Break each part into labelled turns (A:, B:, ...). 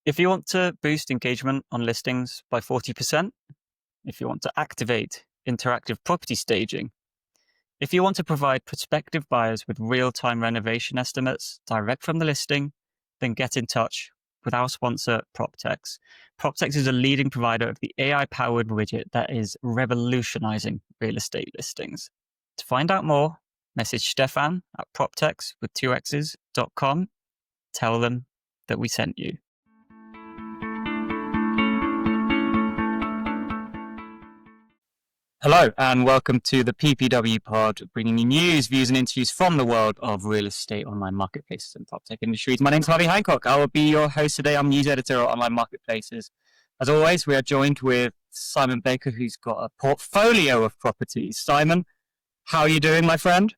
A: If you want to boost engagement on listings by 40%, if you want to activate interactive property staging, if you want to provide prospective buyers with real-time renovation estimates direct from the listing, then get in touch with our sponsor, PropTex. PropTex is a leading provider of the AI-powered widget that is revolutionizing real estate listings. To find out more, message Stefan at PropTex with 2x's.com. Tell them that we sent you. Hello, and welcome to the PPW pod, bringing you news, views, and interviews from the world of real estate, online marketplaces, and top tech industries. My name's Harvey Hancock. I will be your host today. I'm news editor at Online Marketplaces. As always, we are joined with Simon Baker, who's got a portfolio of properties. Simon, how are you doing, my friend?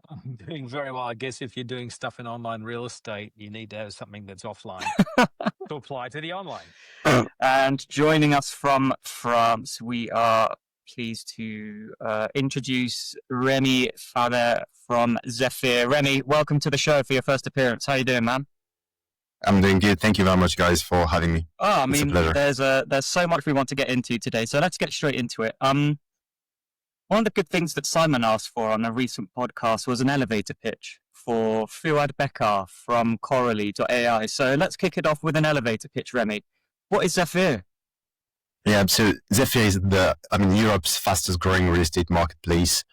B: I'm doing very well. I guess if you're doing stuff in online real estate, you need to have something that's offline to apply to the online.
A: And joining us from France, we are pleased to introduce Remy Fabre from Zefir. Remy, welcome to the show for your first appearance. How are you doing, man?
C: I'm doing good. Thank you very much, guys, for having me.
A: Oh, I
C: It's a
A: mean,
C: pleasure.
A: there's so much we want to get into today, so let's get straight into it. One of the good things that Simon asked for on a recent podcast was an elevator pitch for Fuad Bekar from Corally.ai. So let's kick it off with an elevator pitch, Remy. What is Zefir?
C: Yeah, so Zephyr is Europe's fastest growing real estate marketplace.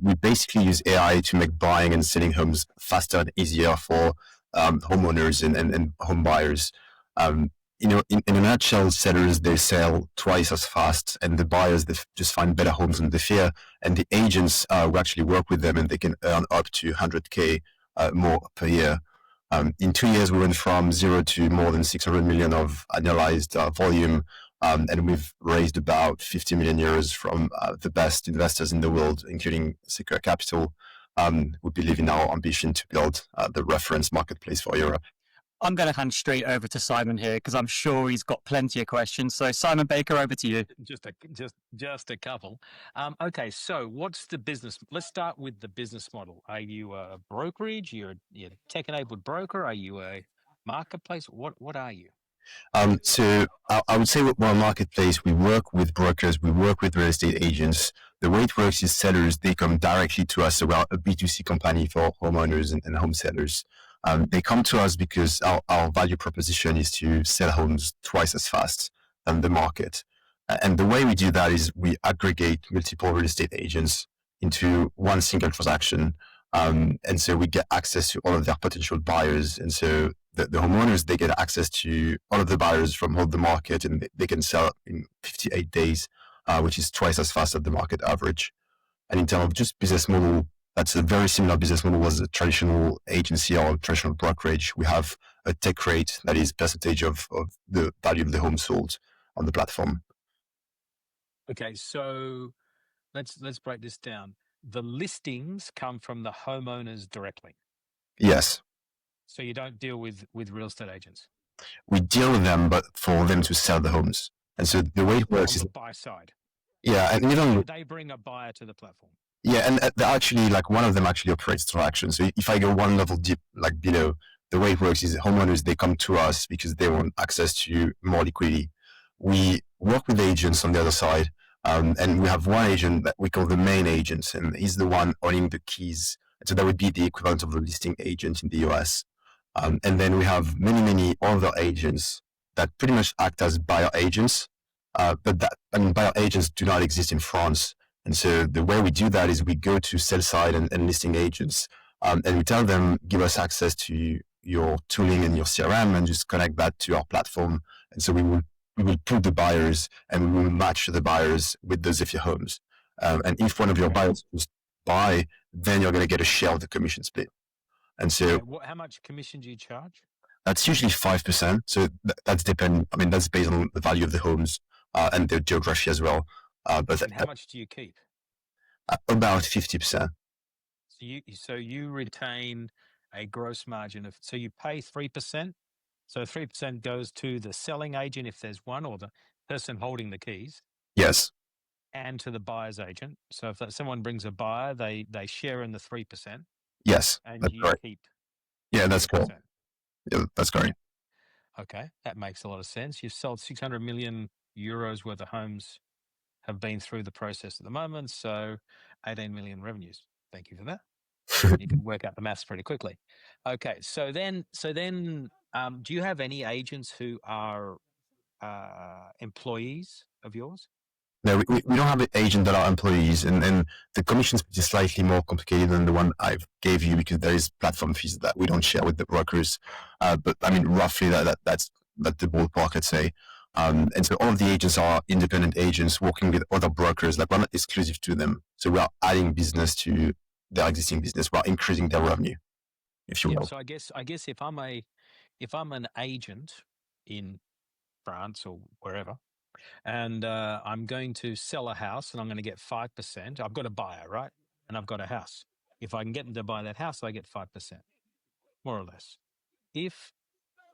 C: We basically use AI to make buying and selling homes faster and easier for homeowners and home buyers. In a nutshell, sellers, they sell twice as fast, and the buyers, they just find better homes on Zephyr, and the agents who actually work with them, and they can earn up to 100K more per year. In 2 years, we went from zero to more than 600 million of annualized volume, and we've raised about 50 million euros from the best investors in the world, including Secure Capital. We believe in our ambition to build the reference marketplace for Europe.
A: I'm going to hand straight over to Simon here because I'm sure he's got plenty of questions. So Simon Baker, over to you.
B: Just a couple. Okay, so what's the business? Let's start with the business model. Are you a brokerage? You're a tech-enabled broker? Are you a marketplace? What are you?
C: So I would say we're a marketplace. We work with brokers. We work with real estate agents. The way it works is sellers, they come directly to us. So we're a B2C company for homeowners and home sellers. They come to us because our value proposition is to sell homes twice as fast than the market. And the way we do that is we aggregate multiple real estate agents into one single transaction. And so we get access to all of their potential buyers. And so the homeowners, they get access to all of the buyers from all the market, and they can sell in 58 days, which is twice as fast as the market average. And in terms of just business model, that's a very similar business model as a traditional agency or traditional brokerage. We have a take rate that is percentage of the value of the home sold on the platform.
B: Okay, so let's break this down. The listings come from the homeowners directly.
C: Yes.
B: So you don't deal with real estate agents.
C: We deal with them, but for them to sell the homes. And so the way it works
B: on
C: is
B: the buy side.
C: Yeah, and even
B: they bring a buyer to the platform.
C: Yeah, and they're actually, like, one of them actually operates transactions. So if I go one level deep, like below, the way it works is homeowners, they come to us because they want access to more liquidity. We work with agents on the other side, and we have one agent that we call the main agent, and he's the one owning the keys. So that would be the equivalent of the listing agent in the US. And then we have many other agents that pretty much act as buyer agents, but buyer agents do not exist in France. And so the way we do that is we go to sell side and listing agents, and we tell them, give us access to your tooling and your CRM and just connect that to our platform. And so we will pull the buyers and we will match the buyers with the Zephyr homes. And if one of your buyers just buy, then you're going to get a share of the commission split. And so
B: how much commission do you charge?
C: That's usually 5%. So that's that's based on the value of the homes and the geography as well.
B: And how much do you keep?
C: About 50%.
B: So you retain a gross margin of, so you pay 3%. So 3% goes to the selling agent if there's one, or the person holding the keys.
C: Yes.
B: And to the buyer's agent. So if someone brings a buyer, they share in the 3%.
C: Yes.
B: And
C: that's
B: you
C: correct.
B: keep.
C: Yeah, that's cool. Yeah, that's correct.
B: Okay, that makes a lot of sense. You've sold 600 million euros worth of homes, have been through the process at the moment, so 18 million revenues. Thank you for that. You can work out the maths pretty quickly. Okay, so then, do you have any agents who are employees of yours?
C: No, we don't have agents that are employees, and the commission is slightly more complicated than the one I gave you because there is platform fees that we don't share with the brokers. But I mean, roughly that's the ballpark, let's say. And so all of the agents are independent agents working with other brokers. Like we're not exclusive to them, so we are adding business to their existing business. We're increasing their revenue, if you will.
B: So I guess if I'm an agent in France or wherever, and I'm going to sell a house and I'm going to get 5%. I've got a buyer, right? And I've got a house. If I can get them to buy that house, I get 5%, more or less. If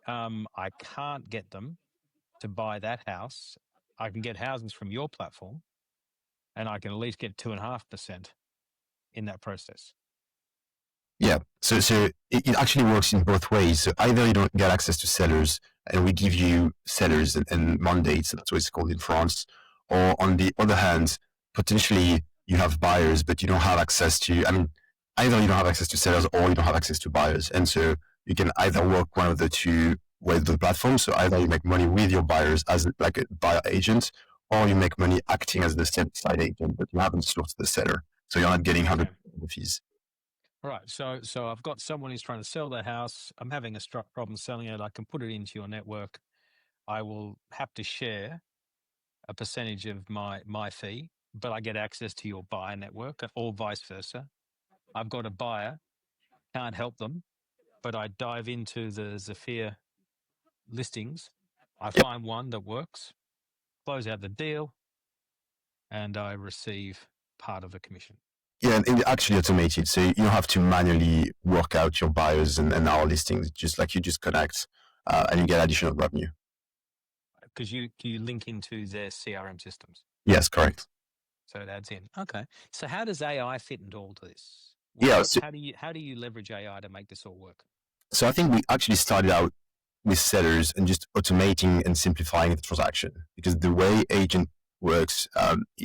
B: I can't get them to buy that house, I can get houses from your platform and I can at least get 2.5% in that process.
C: Yeah, so it actually works in both ways. So either you don't get access to sellers, and we give you sellers and mandates, that's what it's called in France, or on the other hand, potentially you have buyers, but you don't have access to, I mean, either you don't have access to sellers or you don't have access to buyers. And so you can either work one of the two with the platform. So either you make money with your buyers as like a buyer agent, or you make money acting as the side agent, but you haven't sourced the seller. So you're not getting 100% of the fees.
B: Right. So I've got someone who's trying to sell their house. I'm having a problem selling it. I can put it into your network. I will have to share a percentage of my fee, but I get access to your buyer network or vice versa. I've got a buyer, can't help them, but I dive into the Zefir listings. I find one that works, close out the deal, and I receive part of the commission.
C: Yeah, and it's actually automated, so you don't have to manually work out your buyers and our listings. Just like you just connect, and you get additional revenue.
B: Because you link into their CRM systems.
C: Yes, correct.
B: So it adds in. Okay. So how does AI fit into all this? How do you leverage AI to make this all work?
C: So I think we actually started out with sellers and just automating and simplifying the transaction, because the way agent works,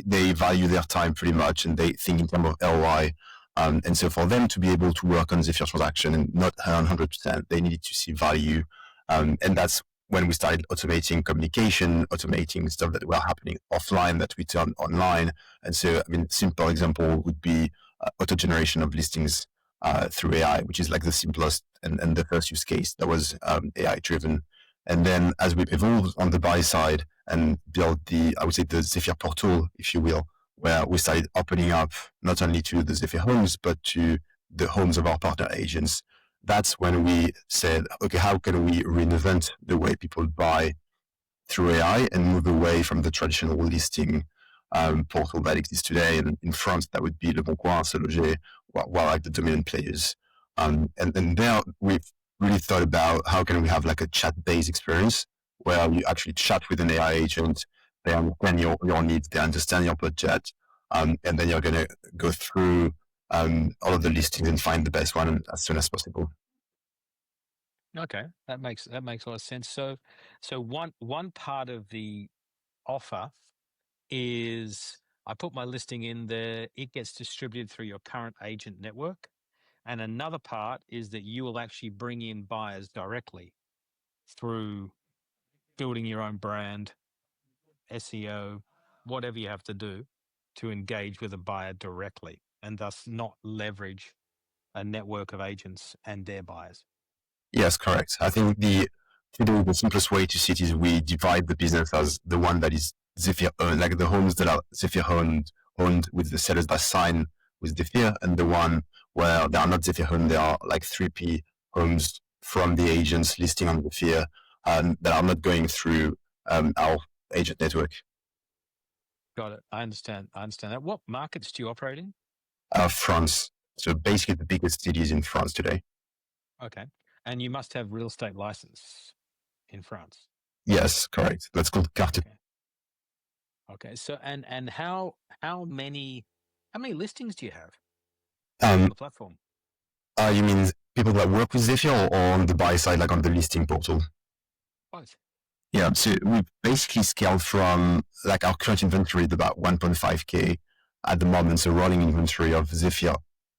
C: they value their time pretty much, and they think in terms of ROI. And so for them to be able to work on Zephyr transaction and not earn 100%, they needed to see value. And that's when we started automating communication, automating stuff that were happening offline that we turned online. And so, I mean, simple example would be auto generation of listings through AI, which is like the simplest and the first use case that was AI driven. And then as we evolved on the buy side and built I would say the Zephyr portal, if you will, where we started opening up not only to the Zephyr homes, but to the homes of our partner agents. That's when we said, okay, how can we reinvent the way people buy through AI and move away from the traditional listing portal that exists today? And in France, that would be Le Bon Coin, Se Loger, while like the dominant players. And there we've really thought about how can we have like a chat-based experience where you actually chat with an AI agent, they understand your needs, they understand your budget, and then you're going to go through all of the listings and find the best one as soon as possible.
B: Okay, that makes a lot of sense. So one part of the offer is I put my listing in there, it gets distributed through your current agent network. And another part is that you will actually bring in buyers directly through building your own brand, SEO, whatever you have to do to engage with a buyer directly, and thus not leverage a network of agents and their buyers.
C: Yes, correct. I think the simplest way to see it is we divide the business as the one that is Zephyr owned, like the homes that are Zephyr owned with the sellers that sign with Zephyr, and the one where they are not Zephyr owned, they are like 3P homes from the agents listing on Zephyr, and that are not going through our agent network.
B: Got it. I understand that. What markets do you operate in?
C: France. So basically the biggest cities in France today.
B: Okay. And you must have real estate license in France.
C: Yes, correct. That's called carte.
B: Okay. So and how many listings do you have
C: on
B: the platform?
C: You mean people that work with Zephyr or on the buy side, like on the listing portal?
B: Both.
C: Yeah, so we've basically scaled from like our current inventory is about 1.5K at the moment. So rolling inventory of Zephyr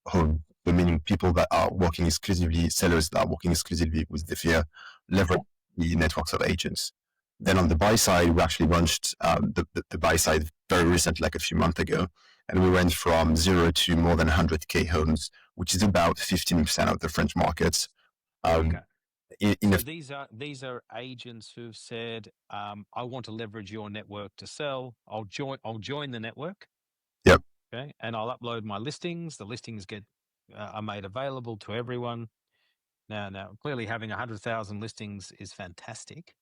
C: home, meaning people that are working exclusively, sellers that are working exclusively with Zephyr, leverage the networks of agents. Then on the buy side, we actually launched the buy side very recently, like a few months ago. And we went from 0 to more than 100K homes, which is about 15% of the French market.
B: Okay.
C: In
B: So
C: a
B: these are agents who've said, I want to leverage your network to sell. I'll join the network.
C: Yep.
B: Okay, and I'll upload my listings. The listings are made available to everyone. Now, clearly, having 100,000 listings is fantastic,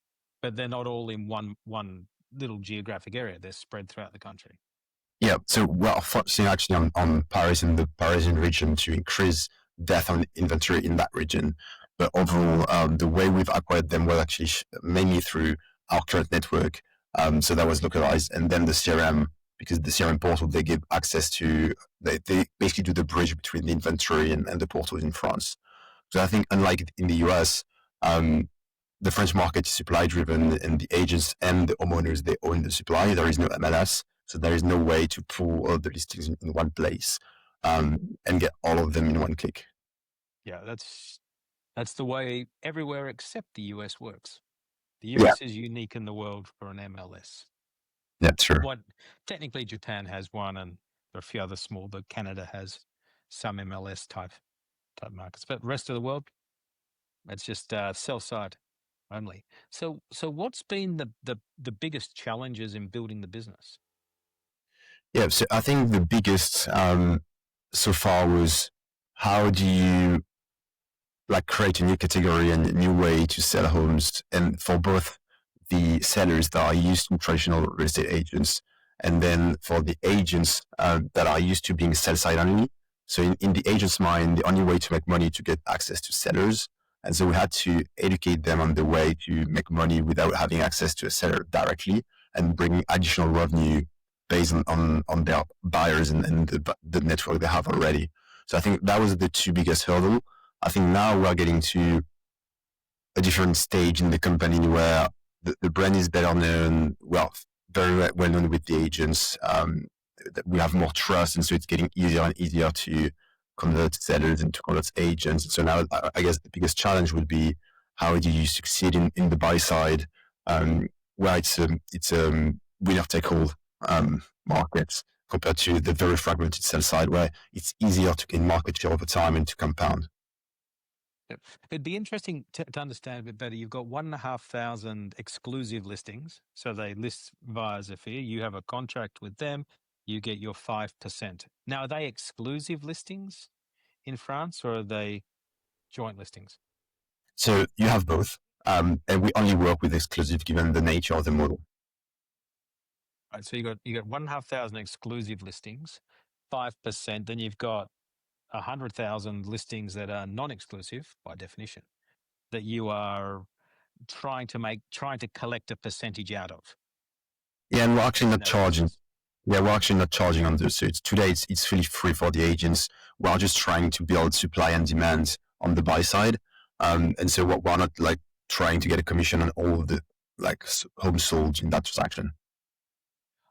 B: but they're not all in one little geographic area. They're spread throughout the country.
C: Yeah, so we're focusing actually on Paris and the Parisian region to increase depth on inventory in that region. But overall, the way we've acquired them was actually mainly through our current network. So that was localized, and then the CRM, because the CRM portal, they give access to, they basically do the bridge between the inventory and the portals in France. So I think unlike in the US, the French market is supply driven, and the agents and the homeowners, they own the supply. There is no MLS. So there is no way to pull all the listings in one place and get all of them in one click.
B: Yeah, that's the way everywhere except the US works. The
C: Yeah,
B: US is unique in the world for an MLS.
C: that's true.
B: Technically, Japan has one, and there are a few other small, but Canada has some MLS type markets. But the rest of the world, it's just sell side only. So what's been the biggest challenges in building the business?
C: Yeah, so I think the biggest so far was how do you like create a new category and a new way to sell homes, and for both the sellers that are used to traditional real estate agents, and then for the agents that are used to being sell side only. So in the agent's mind, the only way to make money is to get access to sellers. And so we had to educate them on the way to make money without having access to a seller directly, and bring additional revenue based on their buyers and the network they have already. So I think that was the two biggest hurdle. I think now we're getting to a different stage in the company where the brand is better known, well, very well known with the agents. We have more trust, and so it's getting easier and easier to convert sellers and to convert agents. So now I guess the biggest challenge would be how do you succeed in the buy side, where it's a winner take all market, compared to the very fragmented sell side, where it's easier to gain market share over time and to compound.
B: Yep. It'd be interesting to understand a bit better. You've got 1,500 exclusive listings. So they list via Zephyr. You have a contract with them. You get your 5%. Now, are they exclusive listings in France, or are they joint listings?
C: So you have both. And we only work with exclusive given the nature of the model.
B: Right, so you got 1,500 exclusive listings, 5%. Then you've got 100,000 listings that are non-exclusive by definition, that you are trying to collect a percentage out of.
C: Yeah, and we're actually not charging. Yeah, we're actually not charging on those. So today it's fully free for the agents. We're just trying to build supply and demand on the buy side. And so we're not like trying to get a commission on all of the like homes sold in that transaction.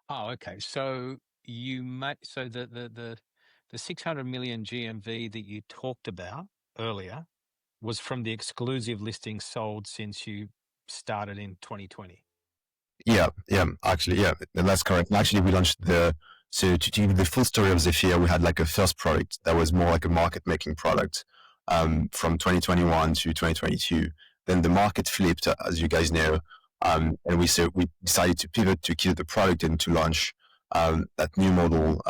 B: Oh, okay. So the 600 million GMV that you talked about earlier was from the exclusive listings sold since you started in 2020.
C: Yeah, actually, yeah, that's correct. Actually, we launched so to give the full story of Zephyr, we had like a first product that was more like a market making product from 2021 to 2022. Then the market flipped, as you guys know, and we decided to pivot to keep the product and to launch that new model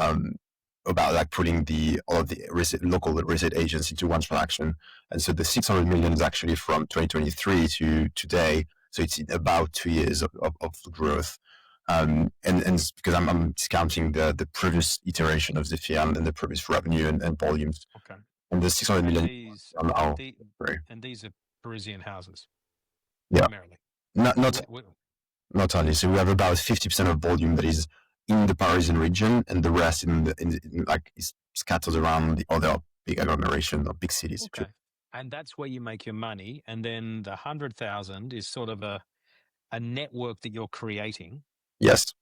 C: about like putting all of the local real estate agents into one transaction. And so the 600 million is actually from 2023 to today. So it's about 2 years of growth. And because I'm discounting the previous iteration of Zephyr and the previous revenue and volumes.
B: Okay.
C: And the 600 million
B: and these are Parisian houses.
C: Yeah.
B: Primarily.
C: Not only. So we have about 50% of volume that is in the Parisian region, and the rest in like is scattered around the other big agglomeration or big cities.
B: Okay. And that's where you make your money. And then the 100,000 is sort of a network that you're creating.
C: Yes.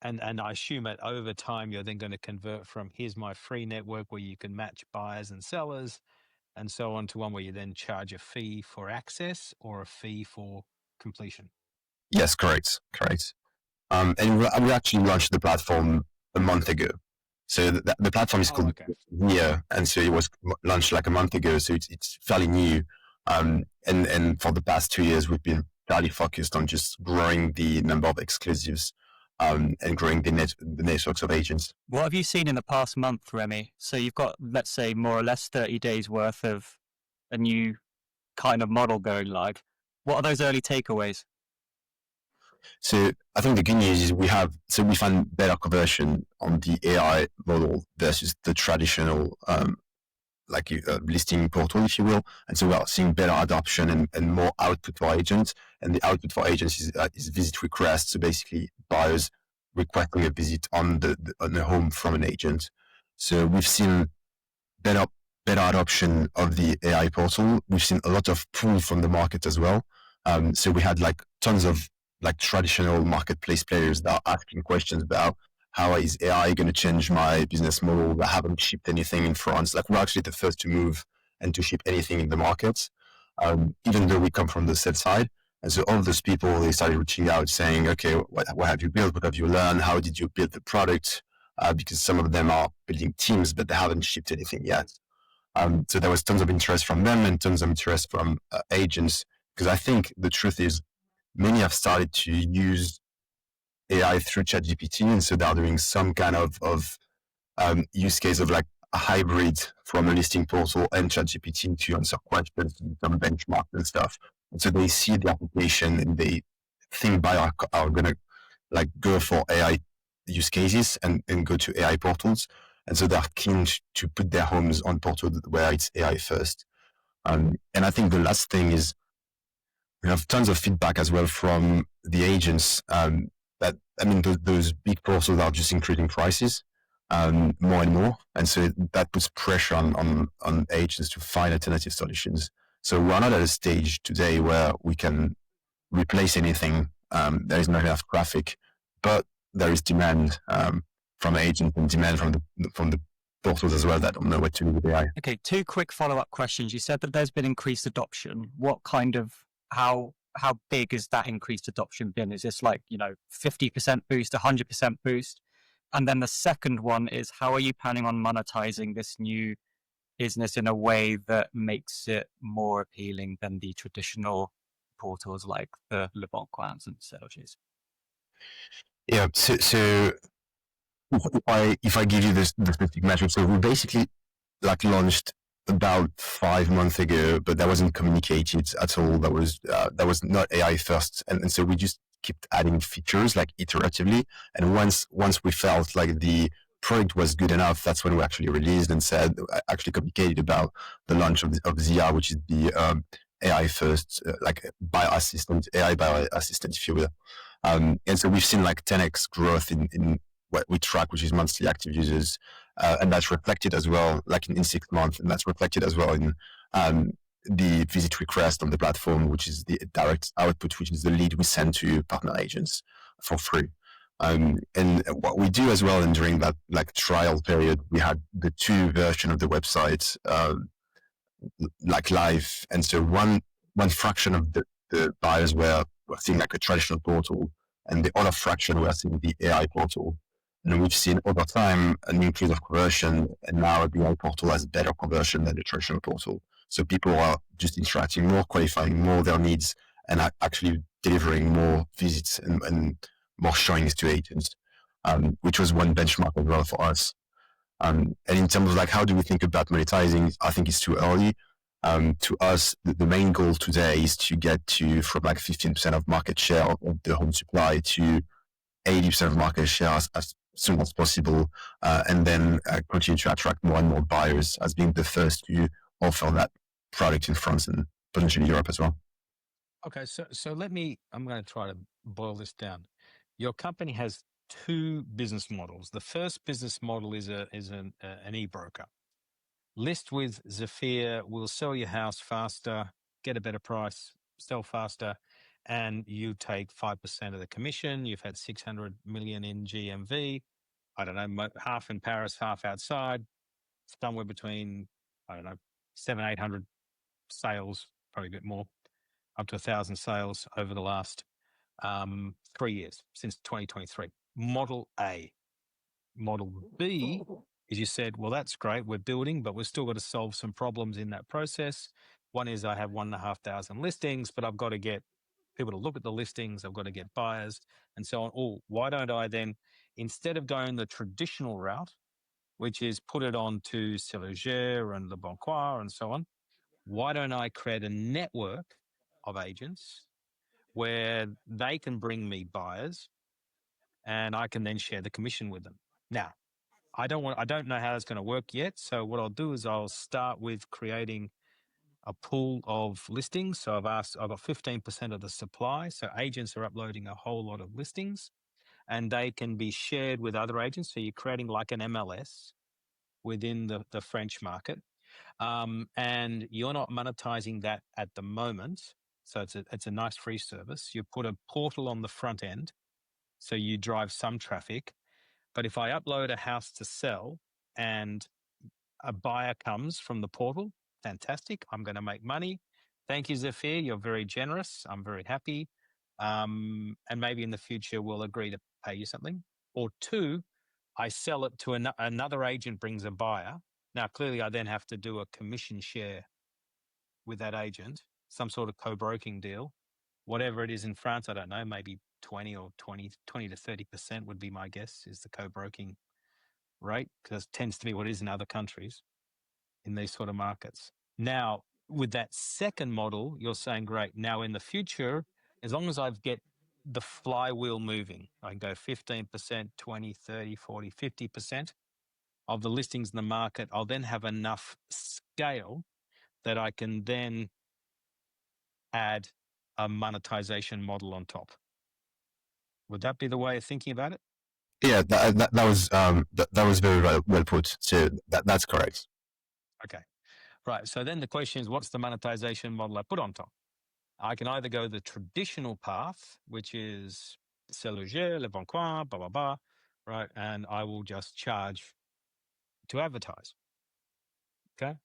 B: And I assume that over time, you're then going to convert from here's my free network where you can match buyers and sellers and so on to one where you then charge a fee for access or a fee for completion.
C: Yes, correct. And we actually launched the platform a month ago. So the platform is called
B: okay.
C: Zefir, and so it was launched like a month ago. So it's fairly new. And for the past 2 years, we've been fairly focused on just growing the number of exclusives, and growing the networks of agents.
A: What have you seen in the past month, Remy? So you've got, let's say, more or less 30 days worth of a new kind of model going live. What are those early takeaways?
C: So I think the good news is we found better conversion on the AI model versus the traditional listing portal, if you will. And so we are seeing better adoption and more output for agents. And the output for agents is visit requests. So basically buyers requesting a visit on the home from an agent. So we've seen better adoption of the AI portal. We've seen a lot of pull from the market as well. So we had like tons of like traditional marketplace players that are asking questions about how is AI going to change my business model? I haven't shipped anything in France. Like we're actually the first to move and to ship anything in the market, even though we come from the sell side. And so all of those people, they started reaching out saying, okay, what have you built? What have you learned? How did you build the product? Because some of them are building teams, but they haven't shipped anything yet. So there was tons of interest from them and tons of interest from agents, because I think the truth is many have started to use AI through ChatGPT, and so they're doing some kind of use case of like a hybrid from a listing portal and ChatGPT to answer questions, some benchmarks and stuff. And so they see the application and they think buyers are going to like go for AI use cases and go to AI portals. And so they're keen to put their homes on portals where it's AI first. And I think the last thing is we have tons of feedback as well from the agents. That I mean, those big portals are just increasing prices more and more, and so that puts pressure on agents to find alternative solutions. So we're not at a stage today where we can replace anything. There is not enough traffic, but there is demand from agents and demand from the portals as well that don't know what to do with AI.
A: Okay, 2 quick follow-up questions. You said that there's been increased adoption. What kind of how big has that increased adoption been? Is this like 50% boost, 100% boost? And then the second one is, how are you planning on monetizing this new business in a way that makes it more appealing than the traditional portals like the Le Bon Coins and Serges?
C: Yeah. So if I give you the specific metrics, so we basically like launched about 5 months ago, but that wasn't communicated at all. That was not AI first, and so we just kept adding features like iteratively. And once we felt like the product was good enough, that's when we actually released and actually communicated about the launch of Zia, which is the AI first like AI buyer assistant, if you will. And so we've seen like 10x growth in what we track, which is monthly active users. And that's reflected as well, like in 6 months, and that's reflected as well in the visit request on the platform, which is the direct output, which is the lead we send to partner agents for free. And what we do as well, and during that like trial period, we had the 2 version of the website like live, and so one fraction of the buyers were seeing like a traditional portal, and the other fraction were seeing the AI portal. And we've seen over time an increase of conversion, and now the AI portal has better conversion than the traditional portal. So people are just interacting more, qualifying more their needs, and actually delivering more visits and more showings to agents, which was one benchmark as well for us. And in terms of like how do we think about monetizing, I think it's too early. To us, the main goal today is to get to from like 15% of market share of the home supply to 80% of market share as soon as possible, and then continue to attract more and more buyers as being the first to offer that product in France and potentially Europe as well.
B: Okay, so I'm going to try to boil this down. Your company has 2 business models. The first business model is an e-broker. List with Zephyr, will sell your house faster, get a better price, sell faster, and you take 5% of the commission. You've had 600 million in GMV. I don't know, half in Paris, half outside, somewhere between, I don't know, 700-800 sales, probably a bit more, up to 1,000 sales over the last 3 years, since 2023. Model A. Model B is you said, well, that's great. We're building, but we've still got to solve some problems in that process. One is I have 1,500 listings, but I've got to get people to look at the listings. I've got to get buyers and so on. Oh, why don't I then, instead of going the traditional route, which is put it on to Zephyr and Le Bon Coin and so on, why don't I create a network of agents where they can bring me buyers and I can then share the commission with them? Now, I don't know how that's going to work yet. So what I'll do is I'll start with creating a pool of listings. So I've got 15% of the supply. So agents are uploading a whole lot of listings and they can be shared with other agents. So you're creating like an MLS within the French market. And you're not monetizing that at the moment. So it's a nice free service. You put a portal on the front end. So you drive some traffic. But if I upload a house to sell and a buyer comes from the portal, fantastic. I'm going to make money. Thank you, Zefir. You're very generous. I'm very happy. And maybe in the future, we'll agree to pay you something. Or two, I sell it to another agent brings a buyer. Now, clearly, I then have to do a commission share with that agent, some sort of co-broking deal, whatever it is in France. I don't know, maybe 20 to 30% would be my guess is the co-broking rate, because it tends to be what it is in other countries in these sort of markets. Now, with that second model, you're saying, great, now in the future, as long as I get the flywheel moving, I can go 15%, 20, 30, 40, 50% of the listings in the market. I'll then have enough scale that I can then add a monetization model on top. Would that be the way of thinking about it?
C: Yeah, that was very well put. So that's correct.
B: Okay. Right. So then the question is, what's the monetization model I put on top? I can either go the traditional path, which is C'est Léger, Le Bon Coin, blah, blah, blah, right? And I will just charge to advertise. Okay.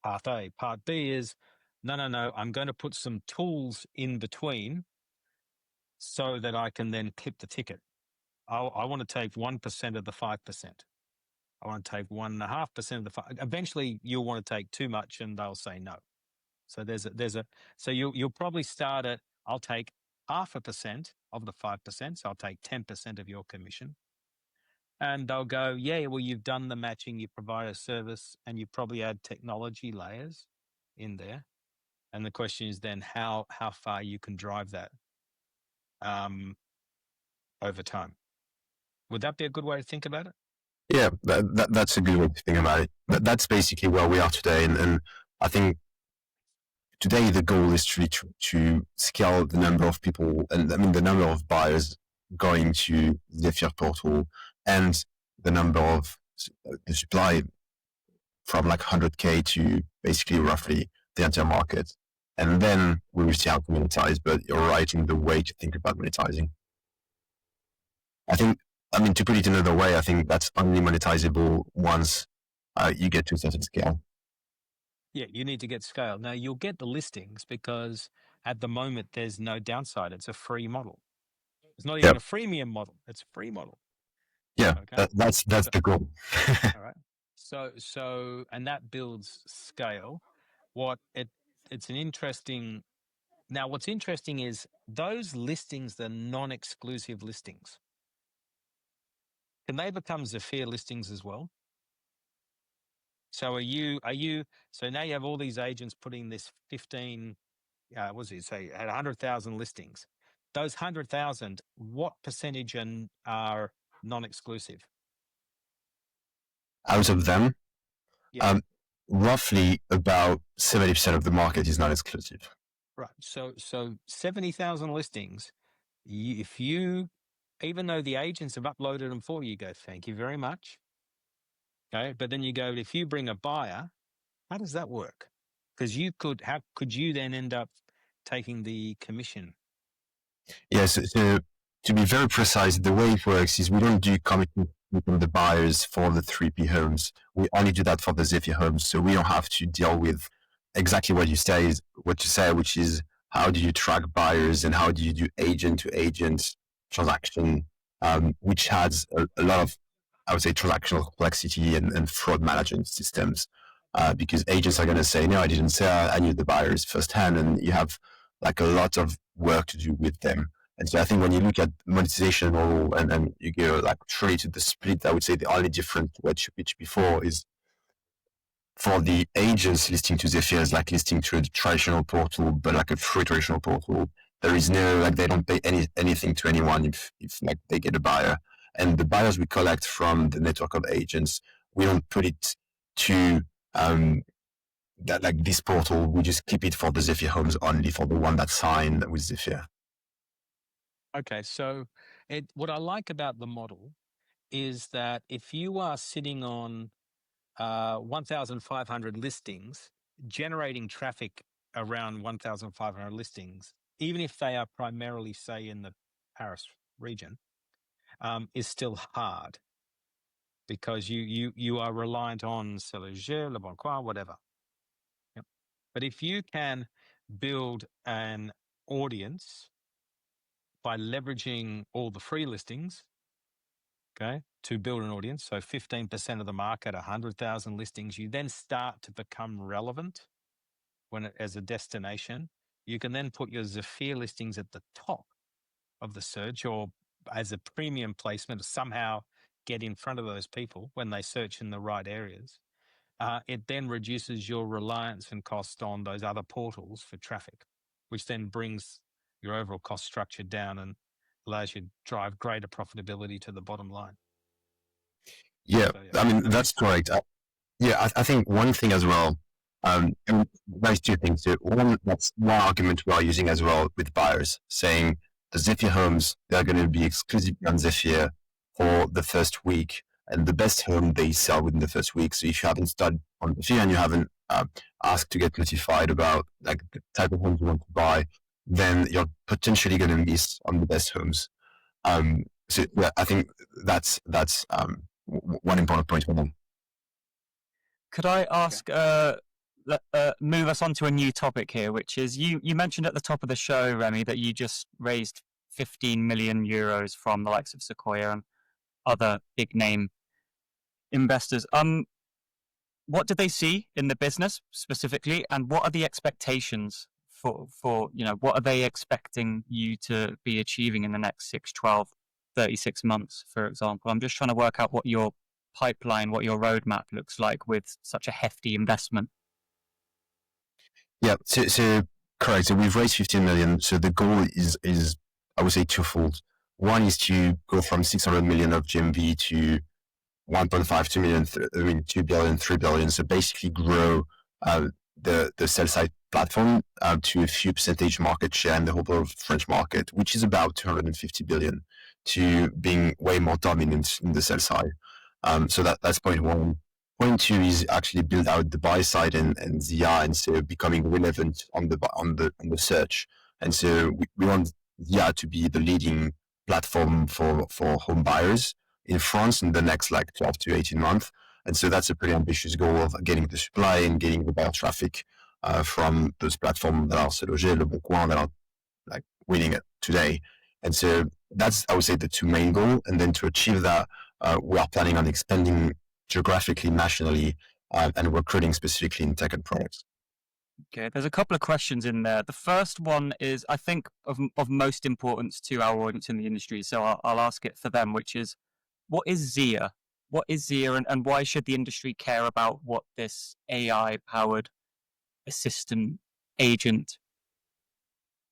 B: Path A. Part B is, no, I'm going to put some tools in between so that I can then clip the ticket. I want to take 1% of the 5%. I want to take 1.5% of the 5%. Eventually, you'll want to take too much and they'll say no. So so you'll probably start at, I'll take 0.5% of the 5%. So I'll take 10% of your commission. And they'll go, yeah, well, you've done the matching, you provide a service, and you probably add technology layers in there. And the question is then how far you can drive that over time. Would that be a good way to think about it?
C: Yeah, that's a good way to think about it. That's basically where we are today, and I think today the goal is to scale the number of people, and I mean the number of buyers going to the Zephyr portal, and the number of the supply from like 100K to basically roughly the entire market. And then we will see how to monetize, but you're right in the way to think about monetizing. I mean, to put it another way, I think that's only monetizable once you get to a certain scale.
B: Yeah, you need to get scale. Now, you'll get the listings because at the moment, there's no downside. It's a free model. It's not even a freemium model. It's a free model.
C: Yeah,
B: okay?
C: that's the goal.
B: All right. So, and that builds scale. It's an interesting. Now, what's interesting is those listings, the non-exclusive listings, can they become Zefir listings as well? So so now you have all these agents putting this 15, what does it say, at 100,000 listings. Those 100,000, what percentage are non-exclusive?
C: Out of them,
B: Yeah.
C: Roughly about 70% of the market is not exclusive.
B: Right. So 70,000 listings, even though the agents have uploaded them for you, you go, thank you very much. Okay. But then you go, if you bring a buyer, how does that work? Because how could you then end up taking the commission
C: Yes. So to be very precise, the way it works is we don't do commitment from the buyers for the 3P homes. We only do that for the Zephyr homes. So we don't have to deal with exactly what you say, which is how do you track buyers and how do you do agent to agent transaction, which has a lot of, I would say, transactional complexity and fraud management systems. Because agents are going to say, no, I didn't sell. I knew the buyers firsthand, and you have like a lot of work to do with them. And so I think when you look at monetization model and you go like truly to the split, I would say the only difference to what you pitched before is for the agents listing to Zephyr is like listing to a traditional portal, but like a free traditional portal. There is no, like, they don't pay anything to anyone if like they get a buyer. And the buyers we collect from the network of agents, we don't put it to that like this portal. We just keep it for the Zephyr homes only, for the one that signed with Zephyr.
B: Okay, so what I like about the model is that if you are sitting on 1,500 listings, generating traffic around 1,500 listings, even if they are primarily, say, in the Paris region, is still hard because you are reliant on C'est Léger, Le Bon Coin, whatever. Yep. But if you can build an audience by leveraging all the free listings, okay, to build an audience, so 15% of the market, 100,000 listings, you then start to become relevant as a destination. You can then put your Zefir listings at the top of the search or as a premium placement, somehow get in front of those people when they search in the right areas. It then reduces your reliance and cost on those other portals for traffic, which then brings your overall cost structure down and allows you to drive greater profitability to the bottom line.
C: Yeah, so, yeah. I mean, that's correct. I think one thing as well, there's two things. So one, that's one argument we are using as well with buyers, saying the Zephyr homes, they're going to be exclusively on Zephyr for the first week, and the best home they sell within the first week. So if you haven't started on Zephyr and you haven't asked to get notified about like the type of homes you want to buy, then you're potentially going to miss on the best homes. So yeah, I think that's one important point for them.
A: Could I ask, move us on to a new topic here, which is you mentioned at the top of the show, Remy, that you just raised 15 million euros from the likes of Sequoia and other big name investors. What did they see in the business specifically, and what are the expectations for what are they expecting you to be achieving in the next 6, 12, 36 months, for example? I'm just trying to work out what your pipeline, what your roadmap looks like with such a hefty investment.
C: Yeah, so correct. So we've raised 15 million. So the goal is I would say twofold. One is to go from 600 million of GMV to 1.5, 2 million, 2 billion, 3 billion. So basically grow the sell side platform to a few percentage market share in the whole of French market, which is about 250 billion, to being way more dominant in the sell side. So that's point one. Point two is actually build out the buy side and ZI, and so becoming relevant on the search. And so we want ZI to be the leading platform for home buyers in France in the next like 12 to 18 months. And so that's a pretty ambitious goal of getting the supply and getting the buyer traffic from those platforms that are C'est Léger, Le Bon Coin, that are like winning it today. And so that's, I would say, the two main goals. And then to achieve that, we are planning on expanding geographically, nationally, and recruiting specifically in tech and products.
A: Okay, there's a couple of questions in there. The first one is, I think, of most importance to our audience in the industry, so I'll ask it for them, which is, what is Zia? What is Zia, and why should the industry care about what this AI-powered assistant agent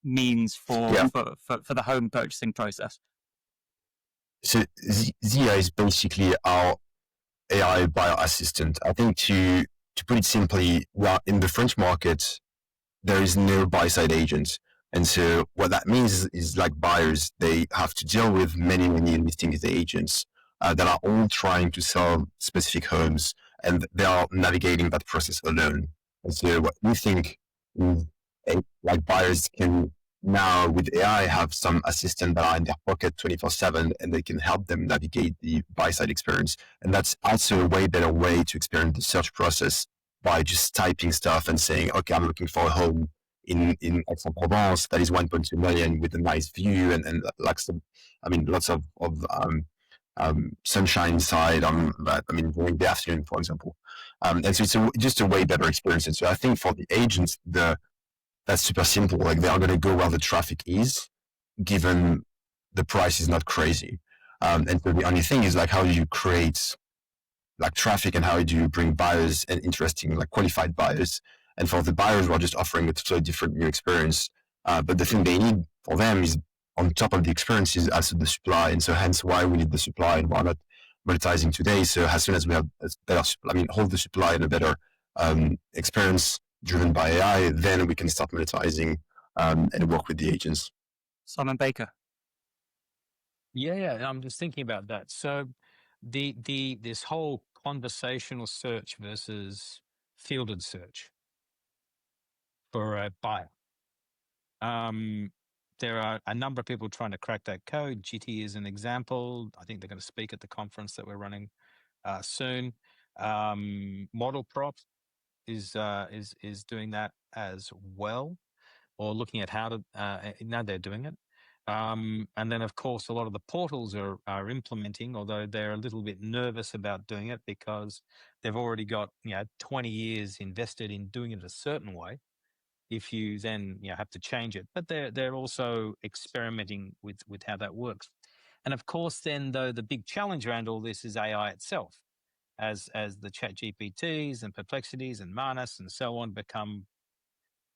A: means for the home purchasing process?
C: So Zia is basically our AI buyer assistant. I think to put it simply, well, in the French market, there is no buy-side agent. And so what that means is like buyers, they have to deal with many listing agents that are all trying to sell specific homes, and they are navigating that process alone. And so what we think is like buyers can now with AI have some assistant that are in their pocket 24/7 and they can help them navigate the buy-side experience. And that's also a way better way to experience the search process by just typing stuff and saying, okay, I'm looking for a home in Aix-en-Provence that is 1.2 million with a nice view and like some, lots of sunshine inside during the afternoon, for example. And so it's just a way better experience. And so I think for the agents, that's super simple. Like they are going to go where the traffic is, given the price is not crazy. And so the only thing is like, how do you create like traffic and how do you bring buyers and interesting, like qualified buyers? And for the buyers, we're just offering a totally different new experience. But the thing they need for them is on top of the experience is also the supply. And so hence why we need the supply and why not monetizing today. So as soon as we have a better, hold the supply and a better experience driven by AI, then we can start monetizing and work with the agents.
A: Simon Baker.
B: Yeah, I'm just thinking about that. So this whole conversational search versus fielded search for a buyer. There are a number of people trying to crack that code. GT is an example. I think they're going to speak at the conference that we're running soon. Model Prop is doing that as well, or looking at how to. Now they're doing it. And then, of course, a lot of the portals are implementing, although they're a little bit nervous about doing it because they've already got 20 years invested in doing it a certain way. If you then have to change it, but they're also experimenting with how that works. And of course, then though the big challenge around all this is AI itself, as the Chat GPTs and Perplexities and Manus and so on become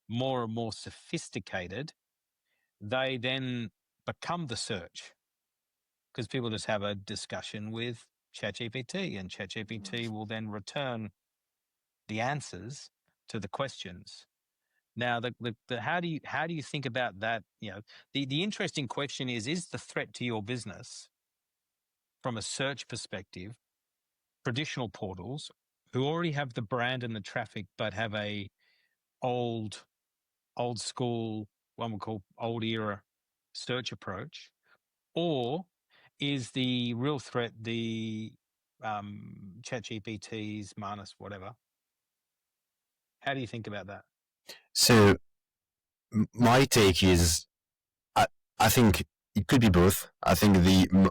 B: more and more sophisticated, they then become the search because people just have a discussion with ChatGPT, and ChatGPT will then return the answers to the questions. Now, how do you think about that? The interesting question is the threat to your business from a search perspective, traditional portals who already have the brand and the traffic, but have a old school, one would call old era search approach, or is the real threat the Chat GPTs, Manus, whatever? How do you think about that?
C: So my take is, I think it could be both. I think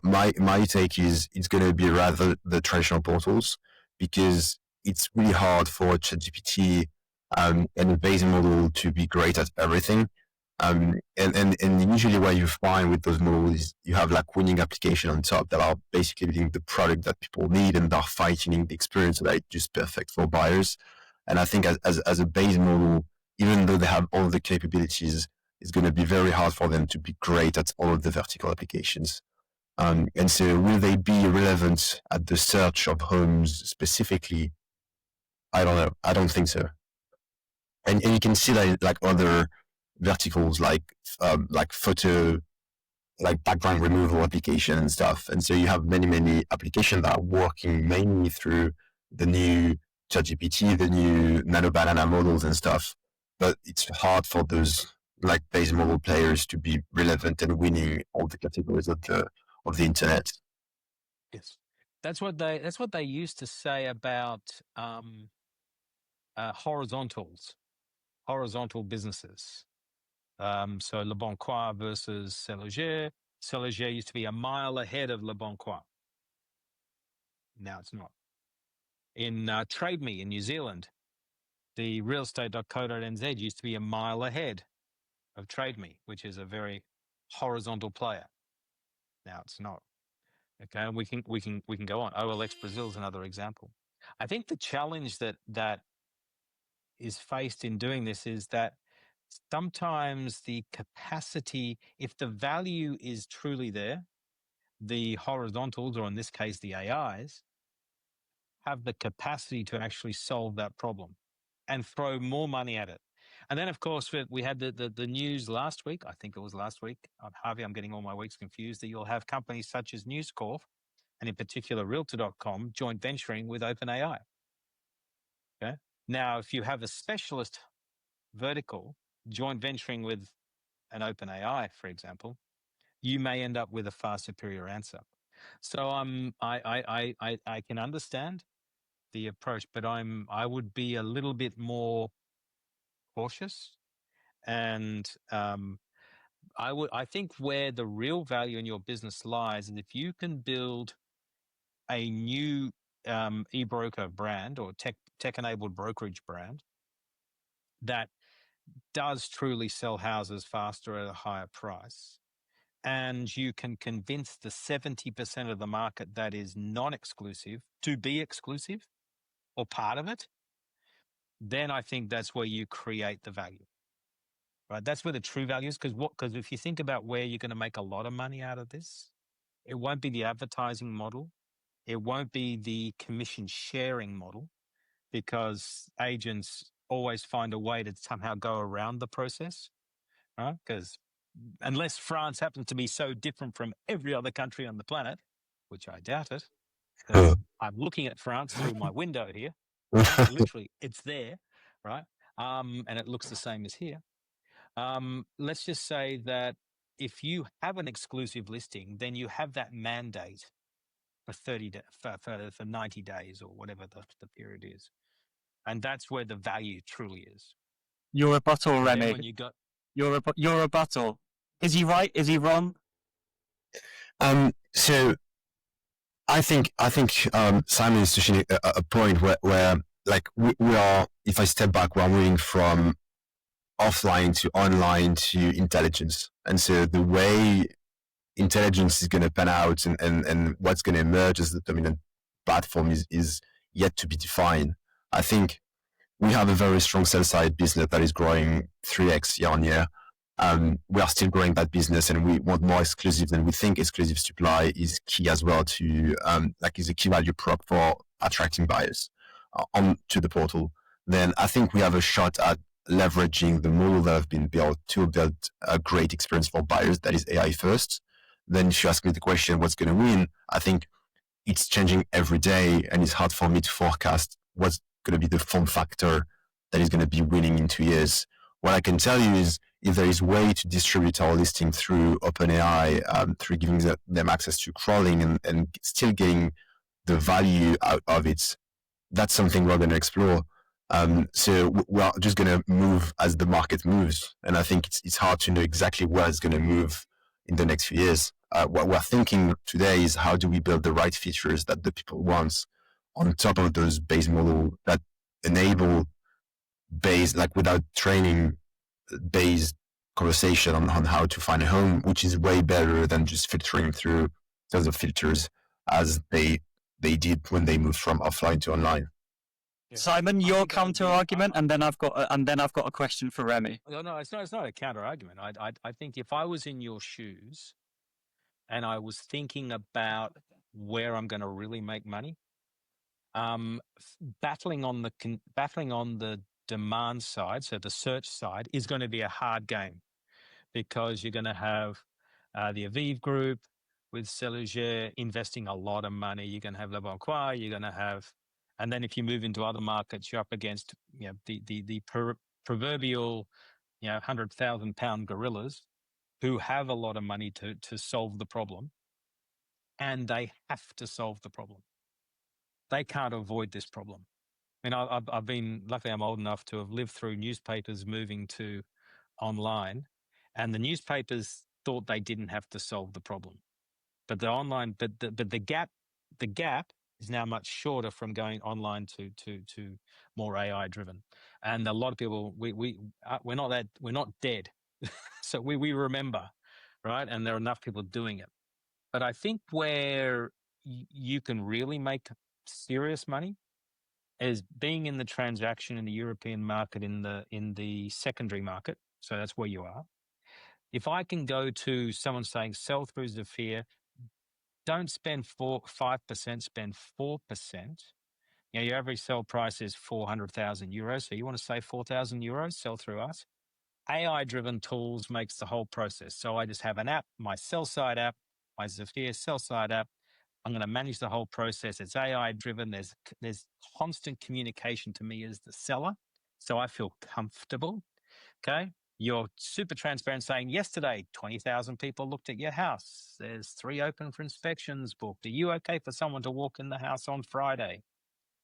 C: my take is it's going to be rather the traditional portals because it's really hard for ChatGPT and a base model to be great at everything. And usually what you find with those models is you have like winning application on top that are basically building the product that people need and they're fine-tuning the experience that is just perfect for buyers. And I think as a base model, even though they have all the capabilities, it's going to be very hard for them to be great at all of the vertical applications. And so will they be relevant at the search of homes specifically? I don't know. I don't think so. And you can see that like other verticals like photo, like background removal application and stuff. And so you have many applications that are working mainly through the new ChatGPT, the new Nano Banana models and stuff. But it's hard for those like base model players to be relevant and winning all the categories of the internet.
B: Yes, that's what they used to say about horizontal businesses. So Le Bon Coin versus Celliger. Celliger used to be a mile ahead of Le Bon Coin. Now it's not. In Trade Me in New Zealand, the realestate.co.nz used to be a mile ahead of Trade Me, which is a very horizontal player. Now it's not. Okay, and we can go on. OLX Brazil is another example. I think the challenge that is faced in doing this is that sometimes the capacity, if the value is truly there, the horizontals, or in this case, the AIs, have the capacity to actually solve that problem and throw more money at it. And then, of course, we had the news last week. I think it was last week. Harvey, I'm getting all my weeks confused, that you'll have companies such as News Corp, and in particular Realtor.com, joint venturing with OpenAI. Okay. Now, if you have a specialist vertical joint venturing with an OpenAI, for example, you may end up with a far superior answer. So I can understand the approach, but I would be a little bit more cautious. And I think where the real value in your business lies is if you can build a new e-broker brand or tech-enabled brokerage brand that does truly sell houses faster at a higher price, and you can convince the 70% of the market that is non-exclusive to be exclusive or part of it, then I think that's where you create the value, right? That's where the true value is. Because if you think about where you're going to make a lot of money out of this, it won't be the advertising model. It won't be the commission sharing model, because agents always find a way to somehow go around the process, right? Because unless France happens to be so different from every other country on the planet, which I doubt it, because I'm looking at France through my window here, right? Literally, it's there, right? And it looks the same as here. Let's just say that if you have an exclusive listing, then you have that mandate for 90 days or whatever the period is. And that's where the value truly is.
A: Your rebuttal, Remy.
B: When you got
A: your rebuttal. Is he right? Is he wrong?
C: So I think Simon is touching a point where like we are, if I step back, we're moving from offline to online to intelligence. And so the way intelligence is going to pan out and what's going to emerge as the dominant platform is yet to be defined. I think we have a very strong sell-side business that is growing 3x year on year. We are still growing that business, and we want more exclusive, and we think exclusive supply is key as well to is a key value prop for attracting buyers onto the portal. Then I think we have a shot at leveraging the model that have been built to build a great experience for buyers that is AI first. Then if you ask me the question, what's going to win? I think it's changing every day, and it's hard for me to forecast what's going to be the form factor that is going to be winning in 2 years. What I can tell you is if there is a way to distribute our listing through OpenAI, through giving them access to crawling and still getting the value out of it, that's something we're going to explore. So we're just going to move as the market moves. And I think it's hard to know exactly where it's going to move in the next few years. What we're thinking today is how do we build the right features that the people want on top of those base model that enable base, like without training, based conversation on how to find a home, which is way better than just filtering through tons of filters as they did when they moved from offline to online.
A: Yeah. Simon, your counter argument, and then I've got a question for Remy.
B: No, it's not a counter argument. I think if I was in your shoes and I was thinking about where I'm going to really make money, battling on the demand side, so the search side, is going to be a hard game, because you're going to have the Aviv Group with Seluger investing a lot of money. You're going to have Le Bon Coin. You're going to have, and then if you move into other markets, you're up against the proverbial 100,000-pound gorillas who have a lot of money to solve the problem, and they have to solve the problem. They can't avoid this problem. I mean, I've been, luckily I'm old enough to have lived through newspapers moving to online, and the newspapers thought they didn't have to solve the problem, but the gap is now much shorter from going online to more AI driven. And a lot of people, we're not dead. So we remember, right? And there are enough people doing it. But I think where you can really make serious money is being in the transaction in the European market, in the secondary market. So that's where you are. If I can go to someone saying sell through Zefir, don't spend 5%, spend 4%. Your average sell price is 400,000 euros. So you want to save 4,000 euros, sell through us. AI-driven tools makes the whole process. So I just have an app, my sell-side app, my Zefir sell-side app. I'm going to manage the whole process. It's AI-driven. There's constant communication to me as the seller, so I feel comfortable. Okay, You're super transparent, saying yesterday 20,000 people looked at your house. There's 3 open for inspections booked. Are you okay for someone to walk in the house on Friday?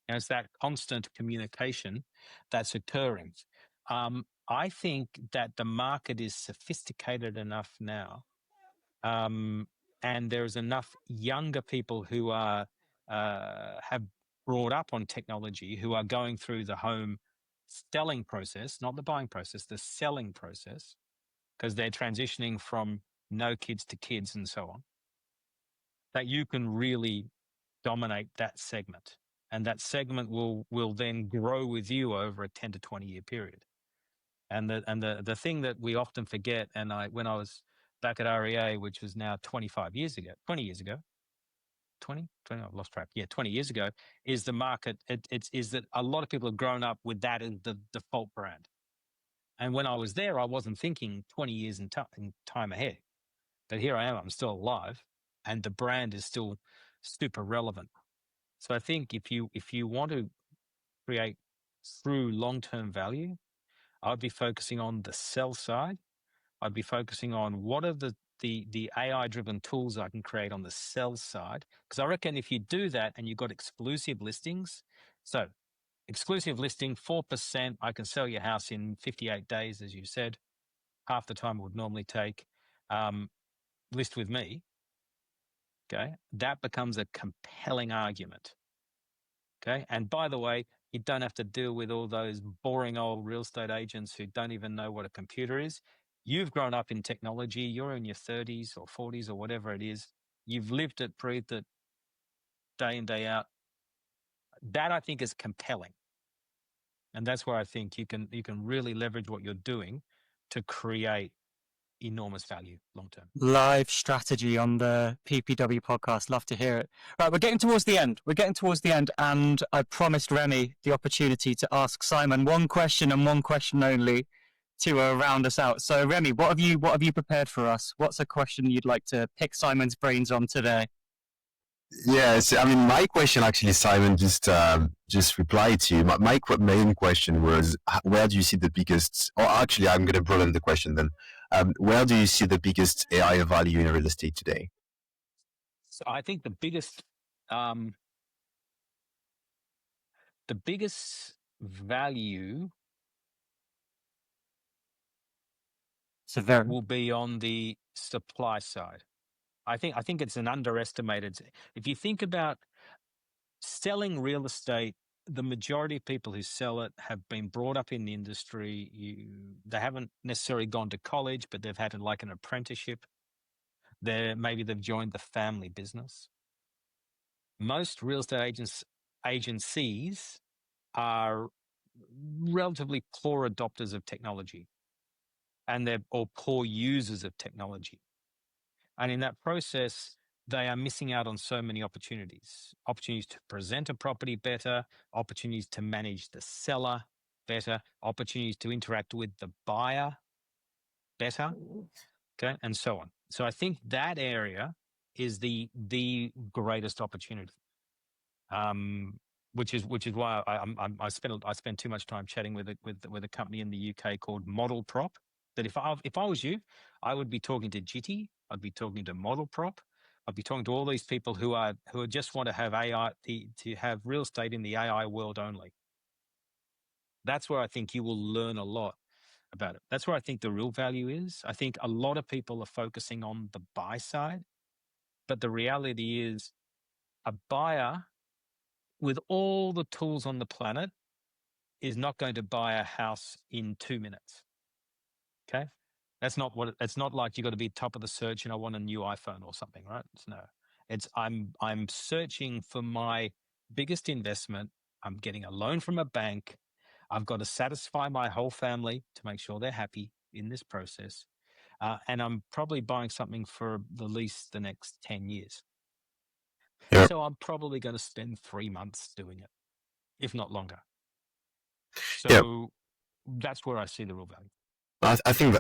B: And it's that constant communication that's occurring. I think that the market is sophisticated enough now, and there's enough younger people who are have brought up on technology, who are going through the home selling process, not the buying process, the selling process, because they're transitioning from no kids to kids and so on, that you can really dominate that segment. And that segment will then grow with you over a 10 to 20 year period. And the thing that we often forget, and when I was back at REA, which was now 20 years ago, 20, I've lost track. Yeah, 20 years ago, is the market. Is that a lot of people have grown up with that as the default brand. And when I was there, I wasn't thinking 20 years in time ahead. But here I am, I'm still alive, and the brand is still super relevant. So I think if you want to create true long-term value, I'd be focusing on the sell side. I'd be focusing on what are the AI-driven tools I can create on the sell side. Because I reckon if you do that and you've got exclusive listings, so exclusive listing, 4%, I can sell your house in 58 days, as you said, half the time it would normally take. List with me. Okay, that becomes a compelling argument. Okay, and by the way, you don't have to deal with all those boring old real estate agents who don't even know what a computer is. You've grown up in technology. You're in your 30s or 40s or whatever it is. You've lived it, breathed it, day in, day out. That I think is compelling, and that's where I think you can really leverage what you're doing to create enormous value long term.
A: Live strategy on the PPW podcast. Love to hear it. Right, we're getting towards the end. And I promised Remy the opportunity to ask Simon one question and one question only to round us out. So Remy, what have you prepared for us? What's a question you'd like to pick Simon's brains on today?
C: Yes, I mean, my question actually, Simon just replied to you. My main question was, where do you see the biggest? Or actually, I'm going to broaden the question then. Where do you see the biggest AI value in real estate today?
B: So I think the biggest value will be on the supply side. I think it's an underestimated. If you think about selling real estate, the majority of people who sell it have been brought up in the industry. They haven't necessarily gone to college, but they've had like an apprenticeship. Maybe they've joined the family business. Most real estate agencies are relatively poor adopters of technology, and they're all poor users of technology. And in that process, they are missing out on so many opportunities to present a property better, opportunities to manage the seller better, opportunities to interact with the buyer better, okay, and so on. So I think that area is the greatest opportunity, which is why I spend too much time chatting with a company in the UK called Model Prop. That if I was you, I would be talking to Jitty, I'd be talking to Model Prop, I'd be talking to all these people who just want to have AI, to have real estate in the AI world only. That's where I think you will learn a lot about it. That's where I think the real value is. I think a lot of people are focusing on the buy side, but the reality is a buyer with all the tools on the planet is not going to buy a house in 2 minutes. Okay. It's not like you got to be top of the search and I want a new iPhone or something, right? I'm searching for my biggest investment. I'm getting a loan from a bank. I've got to satisfy my whole family to make sure they're happy in this process. And I'm probably buying something for at least the next 10 years.
C: Yeah.
B: So I'm probably going to spend 3 months doing it, if not longer. So that's where I see the real value.
C: I think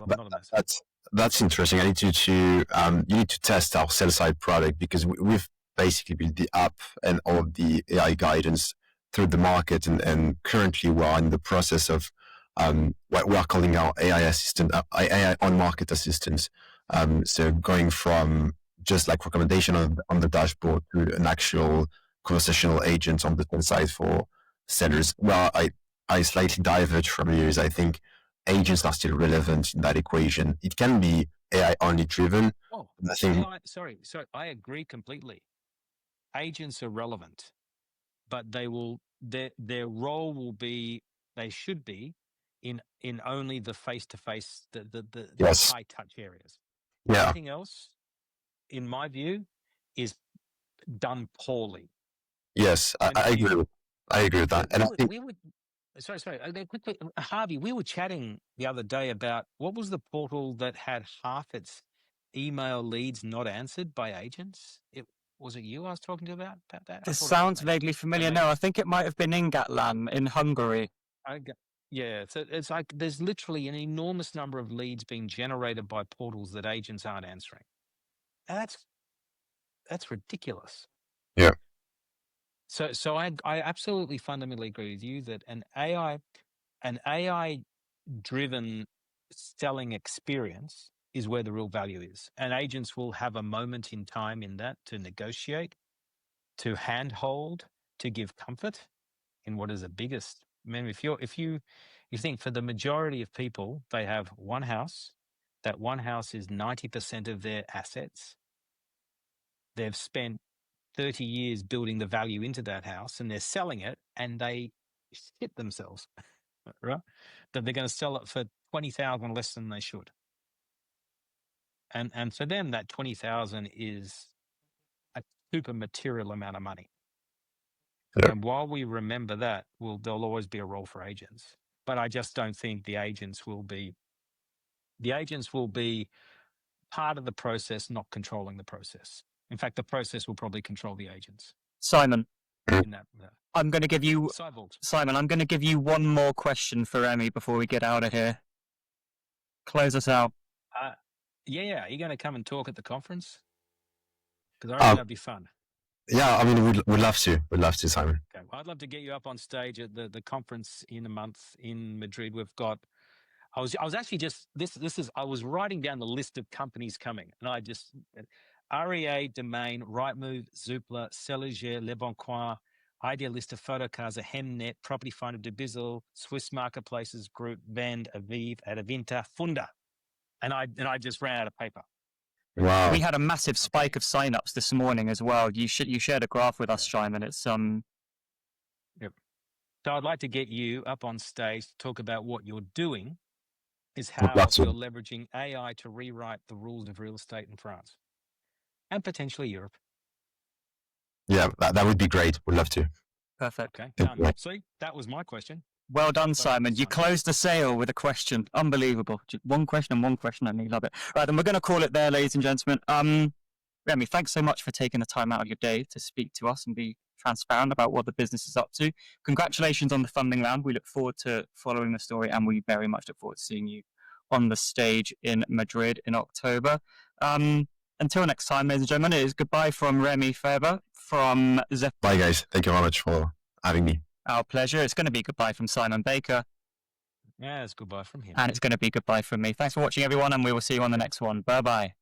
C: that's interesting. I need you need to test our sell side product, because we've basically built the app and all of the AI guidance through the market, and currently we're in the process of what we are calling our AI assistant, AI on-market assistants. So going from just like recommendation on the dashboard to an actual conversational agent on the side for sellers. Well, I slightly diverge from you. I think agents are still relevant in that equation. It can be AI only driven.
B: Oh,
C: I think
B: sorry, I agree completely. Agents are relevant, but their role will be, they should be in only the face-to-face, the
C: yes,
B: high touch areas.
C: yeah,
B: Everything else, in my view, is done poorly.
C: yes, I agree. I agree with that.
B: We would. Sorry. Quickly, Harvey, we were chatting the other day about what was the portal that had half its email leads not answered by agents. Was it you I was talking to about that?
A: This sounds vaguely familiar. No, I think it might have been Ingatlan in Hungary.
B: Yeah, so it's like there's literally an enormous number of leads being generated by portals that agents aren't answering. And that's ridiculous.
C: Yeah.
B: So I absolutely fundamentally agree with you that an AI driven selling experience is where the real value is. And agents will have a moment in time in that to negotiate, to handhold, to give comfort in what is the biggest. I mean, if you think for the majority of people, they have one house. That one house is 90% of their assets. They've spent 30 years building the value into that house, and they're selling it, and they shit themselves, right? That they're going to sell it for 20,000 less than they should. And for them, that 20,000 is a super material amount of money.
C: Yeah.
B: And while we remember that, there'll always be a role for agents. But I just don't think the agents will be part of the process, not controlling the process. In fact, the process will probably control the agents.
A: Simon,
B: in that,
A: I'm going to give you
B: cyborgs.
A: Simon, I'm going to give you one more question for Remy before we get out of here. Close us out.
B: Yeah. Are you going to come and talk at the conference? Because I reckon that'd be fun.
C: Yeah, I mean, we'd love to. We'd love to, Simon.
B: Okay. Well, I'd love to get you up on stage at the conference in a month in Madrid. We've got. I was actually just I was writing down the list of companies coming, and I just REA, Domain, Rightmove, Zoopla, Seliger, Le Bon Coin, Idealista, Photocasa, Hemnet, Property Finder, Debizzle, Swiss Marketplaces Group, Vend, Aviv, Adavinta, Funda, and I just ran out of paper.
C: Wow.
A: We had a massive spike of signups this morning as well. You shared a graph with us, Simon. It's
B: Yep. So I'd like to get you up on stage to talk about what you're doing, is how you're leveraging AI to rewrite the rules of real estate in France and potentially Europe.
C: Yeah, that would be great. We'd love to.
A: Perfect.
B: Okay, done. See, that was my question.
A: Well done, Simon. You closed the sale with a question. Unbelievable. Just one question, and you love it. Right, then we're going to call it there, ladies and gentlemen. Remy, thanks so much for taking the time out of your day to speak to us and be transparent about what the business is up to. Congratulations on the funding round. We look forward to following the story, and we very much look forward to seeing you on the stage in Madrid in October. Until next time, ladies and gentlemen, it is goodbye from Remy Fabre from Zephyr.
C: Bye, guys. Thank you very much for having me.
A: Our pleasure. It's going to be goodbye from Simon Baker.
B: Yeah, it's goodbye from him.
A: And it's going to be goodbye from me. Thanks for watching, everyone, and we will see you on the next one. Bye-bye.